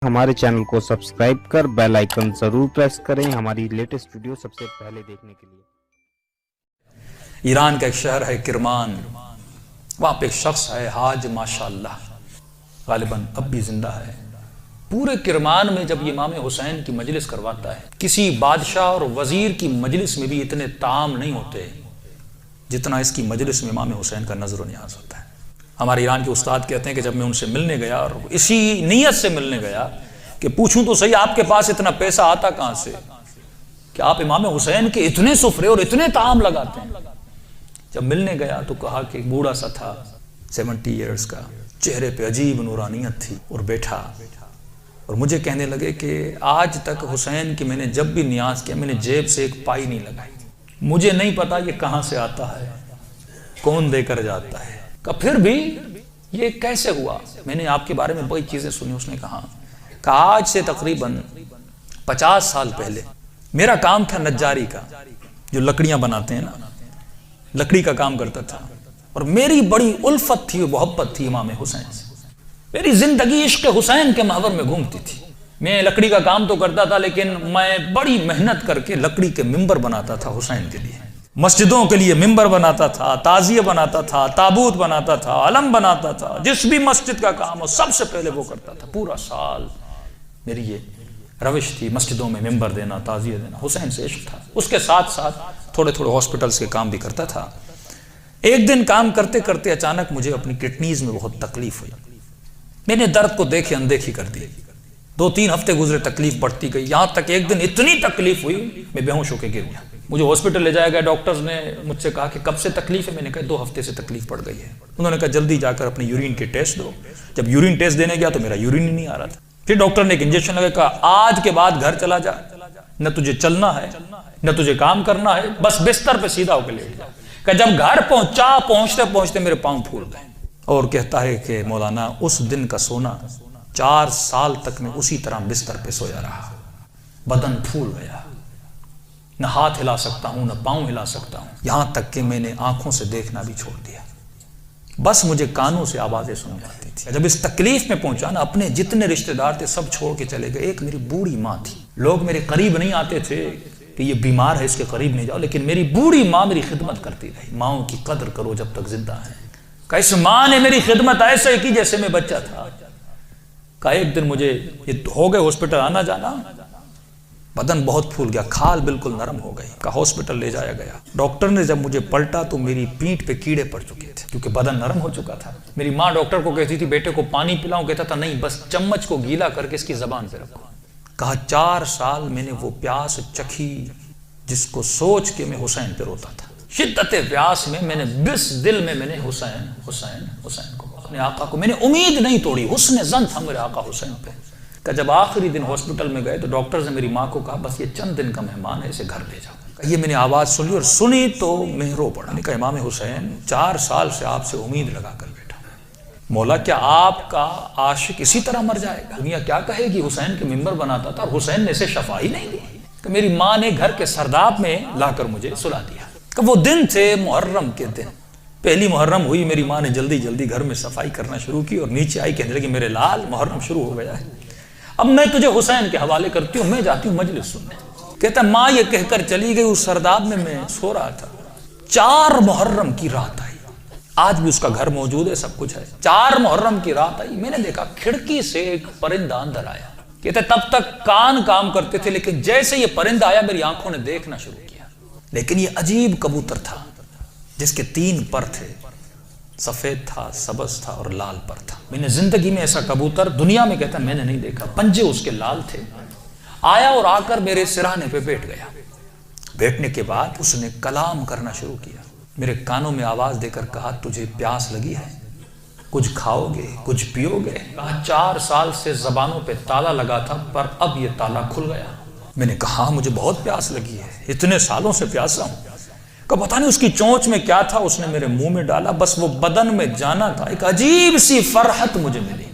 हमारे चैनल को सब्सक्राइब कर बेल आइकन जरूर प्रेस करें हमारी लेटेस्ट वीडियो सबसे पहले देखने के लिए। ईरान का एक शहर है किरमान, वहाँ पे एक शख्स है हाज माशाअल्लाह, गालिबन अब भी जिंदा है। पूरे किरमान में जब इमाम हुसैन की मजलिस करवाता है, किसी बादशाह और वजीर की मजलिस में भी इतने ताम नहीं होते जितना इसकी मजलिस में इमाम हुसैन का नजर न्याज होता है। हमारे ईरान के उस्ताद कहते हैं कि जब मैं उनसे मिलने गया और इसी नीयत से मिलने गया कि पूछूं तो सही आपके पास इतना पैसा आता कहां से कि आप इमाम हुसैन के इतने सुफरे और इतने ताम लगाते हैं। जब मिलने गया तो कहा कि बूढ़ा सा था 70 ईयर्स का, चेहरे पे अजीब नूरानियत थी और बैठा और मुझे कहने लगे कि आज तक हुसैन की मैंने जब भी नियाज किया मैंने जेब से एक पाई नहीं लगाई, मुझे नहीं पता ये कहां से आता है, कौन देकर जाता है, का फिर भी ये कैसे हुआ। मैंने आपके बारे में बड़ी चीजें सुनी। उसने कहा कि आज से तकरीबन 50 साल पहले मेरा काम था नज्जारी का, जो लकड़ियां बनाते हैं ना, लकड़ी का काम करता था और मेरी बड़ी उल्फत थी, मोहब्बत थी इमाम हुसैन से। मेरी जिंदगी इश्क हुसैन के महवर में घूमती थी। मैं लकड़ी का काम तो करता था लेकिन मैं बड़ी मेहनत करके लकड़ी के मिंबर बनाता था हुसैन के लिए, मस्जिदों के लिए मिंबर बनाता था, ताजिए बनाता था, ताबूत बनाता था, अलम बनाता था, जिस भी मस्जिद का काम हो सबसे पहले वो करता था। पूरा साल मेरी ये रविश थी, मस्जिदों में मिंबर देना, ताजिए देना, हुसैन से इश्क था। उसके साथ साथ थोड़े थोड़े हॉस्पिटल्स के काम भी करता था। एक दिन काम करते करते अचानक मुझे अपनी किडनीज में बहुत तकलीफ हुई। मैंने दर्द को देखे अनदेखी कर दी। 2-3 हफ्ते गुजरे, तकलीफ बढ़ती गई, यहां तक एक दिन इतनी तकलीफ हुई मैं बेहोश होकर गिर गया। मुझे हॉस्पिटल ले जाया गया। डॉक्टर्स ने मुझसे कहा कि कब से तकलीफ है। मैंने कहा 2 हफ्ते से तकलीफ पड़ गई है। उन्होंने कहा जल्दी जाकर अपनी यूरिन के टेस्ट दो। जब यूरिन टेस्ट देने गया तो मेरा यूरिन ही नहीं आ रहा था। फिर डॉक्टर ने एक इंजेक्शन लगा, कहा आज के बाद घर चला जा, न तुझे चलना है न तुझे काम करना है, बस बिस्तर पे सीधा होकर लेट जा। कहा जब घर पहुंचा, पहुंचते पहुंचते मेरे पांव फूल गए। और कहता है कि मौलाना उस दिन का सोना 4 साल तक मैं उसी तरह बिस्तर पे सोया रहा। बदन फूल गया, न हाथ हिला सकता हूं न पांव हिला सकता हूं, यहां तक कि मैंने आंखों से देखना भी छोड़ दिया। बस मुझे कानों से आवाजें सुन जाती थी। जब इस तकलीफ में पहुंचा ना, अपने जितने रिश्तेदार थे सब छोड़ के चले गए। एक मेरी बूढ़ी माँ थी, लोग मेरे करीब नहीं आते थे कि ये बीमार है इसके करीब नहीं जाओ, लेकिन मेरी बूढ़ी माँ मेरी खिदमत करती रही। माओ की कदर करो जब तक जिंदा है। का इस माँ ने मेरी खिदमत ऐसे की जैसे मैं बच्चा था। का एक दिन मुझे ये हो गए हॉस्पिटल आना जाना, बदन बहुत फूल गया, खाल बिल्कुल नरम हो गई। का हॉस्पिटल ले जाया गया। डॉक्टर ने जब मुझे पलटा तो मेरी पीठ पे कीड़े पड़ चुके थे क्योंकि बदन नरम हो चुका था। मेरी माँ डॉक्टर को कहती थी बेटे को पानी पिलाऊं, कहता था नहीं बस चम्मच को गीला करके इसकी जबान पे रखो। कहा 4 साल मैंने वो प्यास चखी जिसको सोच के मैं हुसैन पे रोता था। शिद्दत प्यास में मैंने बिस दिल में मैंने हुसैन हुसैन हुसैन को, अपने आका को, मैंने उम्मीद नहीं तोड़ी। हुस्न ज़न था मेरे आका हुसैन पे। का जब आखिरी दिन हॉस्पिटल में गए तो डॉक्टर ने मेरी माँ को कहा बस ये चंद दिन का मेहमान है, इसे घर ले जाओ। ये मैंने आवाज सुनी और सुनी तो मैं रो पड़ा। मैंने कहा इमाम हुसैन 4 साल से आपसे उम्मीद लगा कर बैठा, मौला क्या आपका आशिक इसी तरह मर जाएगा? दुनिया क्या कहेगी? हुसैन के मिंबर बनाता था और हुसैन ने इसे शफा ही नहीं दी। तो मेरी माँ ने घर के सरदाब में लाकर मुझे सुला दिया। कि वो दिन थे मुहर्रम के दिन, पहली मुहर्रम हुई। मेरी माँ ने जल्दी जल्दी घर में सफाई करना शुरू की और नीचे आई, कहने लगी मेरे लाल मुहर्रम शुरू हो गया है, अब मैं तुझे हुसैन के हवाले करती हूँ, मैं जाती हूँ मजलिस सुनने। कहता माँ ये कहकर चली गई। उस सरदाब में मैं सो रहा था। 4 मुहर्रम की रात आई, आज भी उसका घर मौजूद है, सब कुछ है। 4 मुहर्रम की रात आई, मैंने देखा खिड़की से एक परिंदा अंदर आया। कहते तब तक कान काम करते थे लेकिन जैसे ये परिंदा आया मेरी आंखों ने देखना शुरू किया। लेकिन ये अजीब कबूतर था जिसके 3 पर थे, सफेद था, सबज था और लाल पर था। मैंने जिंदगी में ऐसा कबूतर दुनिया में कहता मैंने नहीं देखा। पंजे उसके लाल थे। आया और आकर मेरे सिरहाने पे बैठ गया। बैठने के बाद उसने कलाम करना शुरू किया। मेरे कानों में आवाज देकर कहा तुझे प्यास लगी है, कुछ खाओगे, कुछ पियोगे? कहा 4 साल से जबानों पे ताला लगा था पर अब ये ताला खुल गया। मैंने कहा मुझे बहुत प्यास लगी है, इतने सालों से प्यासा हूं। का पता नहीं उसकी चोंच में क्या था, उसने मेरे मुंह में डाला, बस वो बदन में जाना था। एक अजीब सी फरहत मुझे मिली।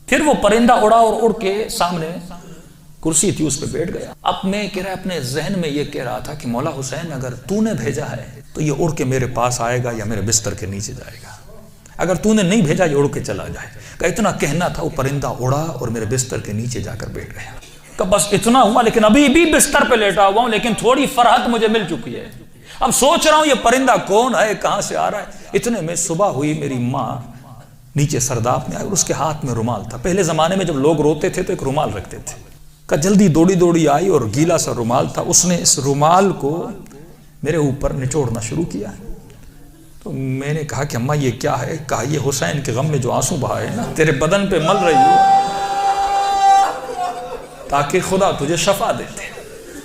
फिर वो परिंदा उड़ा और उड़ के सामने कुर्सी थी उस पर बैठ गया। अब मैं कह रहा अपने जहन में ये कह रहा था कि मौला हुसैन अगर तूने भेजा है तो ये उड़ के मेरे पास आएगा या मेरे बिस्तर के नीचे जाएगा। اگر تو نے نہیں بھیجا یہ اڑ کے چلا جائے. کہ اتنا کہنا تھا وہ پرندہ اڑا اور میرے بستر کے نیچے جا کر بیٹھ گیا. کہ بس اتنا ہوا لیکن ابھی بھی بستر پہ لیٹا ہوا ہوں لیکن تھوڑی فرحت مجھے مل چکی ہے. اب سوچ رہا ہوں یہ پرندہ کون ہے, کہاں سے آ رہا ہے. اتنے میں صبح ہوئی, میری ماں نیچے سرداب میں آئی اور اس کے ہاتھ میں رومال تھا. پہلے زمانے میں جب لوگ روتے تھے تو ایک رومال رکھتے تھے. کہ جلدی دوڑی آئی اور گیلا سا رومال تھا, اس نے اس رومال کو میرے اوپر نچوڑنا شروع کیا. تو میں نے کہا کہ اماں یہ کیا ہے؟ کہا یہ حسین کے غم میں جو آنسو بہائے نا تیرے بدن پہ مل رہی ہو تاکہ خدا تجھے شفا دیتے.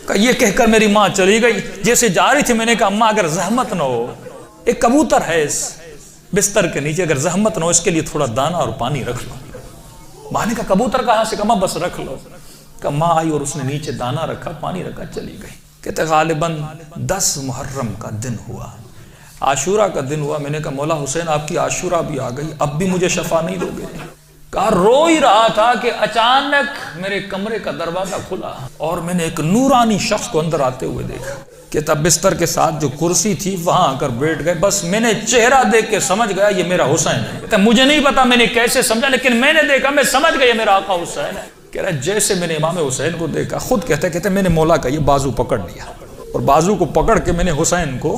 کہ یہ کہہ کر میری ماں چلی گئی. جیسے جا رہی تھی میں نے کہا اماں اگر زحمت نہ ہو, ایک کبوتر ہے اس بستر کے نیچے, اگر زحمت نہ ہو اس کے لیے تھوڑا دانا اور پانی رکھ لو. ماں نے کہا کبوتر کہاں سے؟ کہا بس رکھ لو. کہ ماں آئی اور اس نے نیچے دانا رکھا, پانی رکھا, چلی گئی. کہتے غالباً 10 محرم کا دن ہوا, عاشورہ کا دن ہوا. میں نے کہا مولا حسین آپ کی عاشورہ بھی آ گئی, اب بھی مجھے شفا نہیں دو گے؟ کہا رو ہی رہا تھا کہ اچانک میرے کمرے کا دروازہ کھلا اور میں نے ایک نورانی شخص کو اندر آتے ہوئے دیکھا. کہ تب بستر کے ساتھ جو کرسی تھی وہاں آ کر بیٹھ گئے. بس میں نے چہرہ دیکھ کے سمجھ گیا یہ میرا حسین ہے. کہتا مجھے نہیں پتا میں نے کیسے سمجھا لیکن میں نے دیکھا, میں سمجھ گیا یہ میرا آقا حسین ہے. کہہ رہا جیسے میں نے امام حسین کو دیکھا, خود کہتے میں نے مولا کا یہ بازو پکڑ لیا اور بازو کو پکڑ کے میں نے حسین کو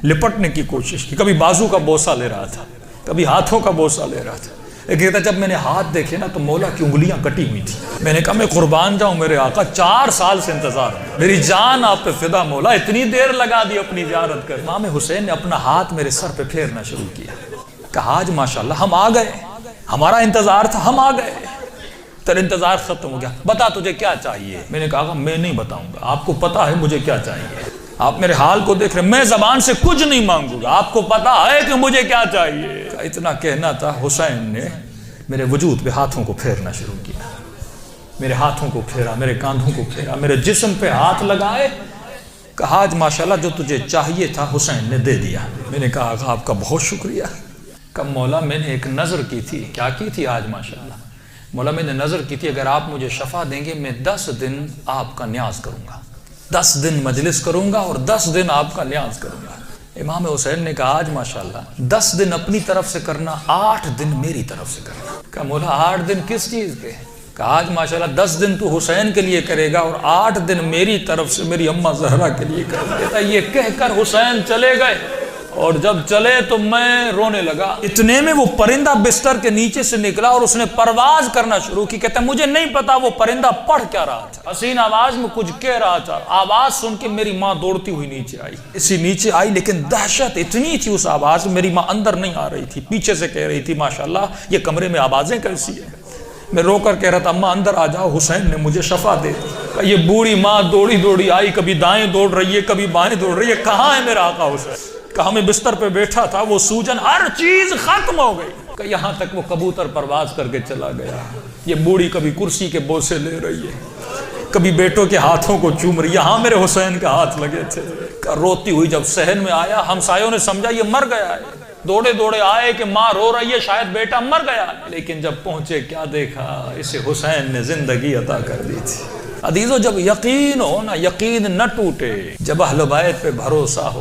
لپٹنے کی کوشش کی. کبھی بازو کا بوسہ لے رہا تھا, کبھی ہاتھوں کا بوسہ لے رہا تھا. کہتا جب میں نے ہاتھ دیکھے نا تو مولا کی انگلیاں کٹی ہوئی تھی. میں نے کہا میں قربان جاؤں میرے آقا, 4 سال سے انتظار, میری جان آپ پہ فدا مولا, اتنی دیر لگا دی اپنی زیارت کر. امام حسین نے اپنا ہاتھ میرے سر پہ پھیرنا شروع کیا. کہا آج ماشاءاللہ ہم آ گئے, ہمارا انتظار تھا, ہم آ گئے, تیرا انتظار ختم ہو گیا, بتا تجھے کیا چاہیے؟ میں نے کہا میں نہیں بتاؤں گا, آپ کو پتا ہے مجھے کیا چاہیے. آپ میرے حال کو دیکھ رہے, میں زبان سے کچھ نہیں مانگوں گا, آپ کو پتا ہے کہ مجھے کیا چاہیے. اتنا کہنا تھا, حسین نے میرے وجود پہ ہاتھوں کو پھیرنا شروع کیا. میرے ہاتھوں کو پھیرا, میرے کاندھوں کو پھیرا, میرے جسم پہ ہاتھ لگائے. کہا آج ماشاءاللہ جو تجھے چاہیے تھا حسین نے دے دیا. میں نے کہا آقا آپ کا بہت شکریہ. کہ مولا میں نے ایک نظر کی تھی. کیا کی تھی آج ماشاءاللہ؟ مولا میں نے نظر کی تھی اگر آپ مجھے شفا دیں گے میں 10 دن آپ کا نیاز کروں گا, 10 دن مجلس کروں گا اور 10 دن آپ کا نیاز کروں گا. امام حسین نے کہا آج ماشاءاللہ 10 دن اپنی طرف سے کرنا, 8 دن میری طرف سے کرنا. کہا مولا 8 دن کس چیز کے؟ کہا آج ماشاءاللہ 10 دن تو حسین کے لیے کرے گا اور 8 دن میری طرف سے میری اماں زہرا کے لیے کرے گا. یہ کہہ کر حسین چلے گئے اور جب چلے تو میں رونے لگا. اتنے میں وہ پرندہ بستر کے نیچے سے نکلا اور اس نے پرواز کرنا شروع کی. کہتا مجھے نہیں پتا وہ پرندہ پڑھ کیا رہا تھا, حسین آواز میں کچھ کہہ رہا تھا. آواز سن کے میری ماں دوڑتی ہوئی نیچے آئی. اسی نیچے آئی لیکن دہشت اتنی تھی اس آواز میں, میری ماں اندر نہیں آ رہی تھی, پیچھے سے کہہ رہی تھی ماشاءاللہ یہ کمرے میں آوازیں کیسی ہیں. میں رو کر کہہ رہا تھا اماں اندر آ جاؤ, حسین نے مجھے شفا دے دی. یہ بوڑھی ماں دوڑی آئی, کبھی دائیں دوڑ رہی ہے کبھی بائیں دوڑ رہی ہے, کہاں ہے میرا آقا حسین؟ کہا میں بستر پہ بیٹھا تھا, وہ سوجن ہر چیز ختم ہو گئی. کہ یہاں تک وہ کبوتر پرواز کر کے چلا گیا. یہ بوڑھی کبھی کرسی کے بوسے لے رہی ہے, کبھی بیٹوں کے ہاتھوں کو چوم رہی. یہاں میرے حسین کے ہاتھ لگے تھے. روتی ہوئی جب صحن میں آیا, ہمسایوں نے سمجھا یہ مر گیا ہے. دوڑے آئے کہ ماں رو رہی ہے, شاید بیٹا مر گیا. لیکن جب پہنچے کیا دیکھا, اسے حسین نے زندگی عطا کر دی تھی. عزیزو جب یقین ہو نا, یقین نہ ٹوٹے, جب اہل بیت پہ بھروسہ ہو.